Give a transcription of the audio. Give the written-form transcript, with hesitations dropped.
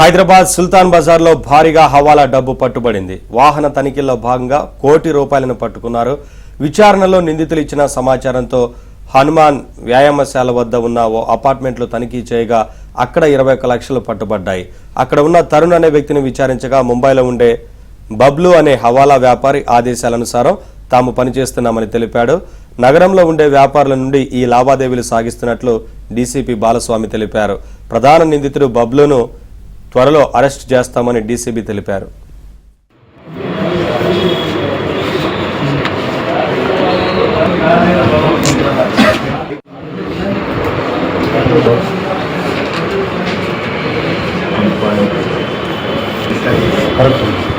హైదరాబాద్ సుల్తాన్ బజార్లో భారీగా హవాలా డబ్బు పట్టుబడింది. వాహన తనిఖీల్లో భాగంగా ₹1 కోటి పట్టుకున్నారు. విచారణలో నిందితులు ఇచ్చిన సమాచారంతో హనుమాన్ వ్యాయామశాల వద్ద ఉన్న ఓ అపార్ట్మెంట్లు తనిఖీ చేయగా అక్కడ 21 లక్షలు పట్టుబడ్డాయి. అక్కడ ఉన్న తరుణ్ అనే వ్యక్తిని విచారించగా ముంబైలో ఉండే బబ్లు అనే హవాలా వ్యాపారి ఆదేశాలనుసారం తాము పనిచేస్తున్నామని తెలిపాడు. నగరంలో ఉండే వ్యాపారుల నుండి ఈ లావాదేవీలు సాగిస్తున్నట్లు డీసీపీ బాలస్వామి తెలిపారు. ప్రధాన నిందితుడు బబ్లును త్వరలో అరెస్ట్ చేస్తామని డీసీబీ తెలిపారు. కరెక్ట్.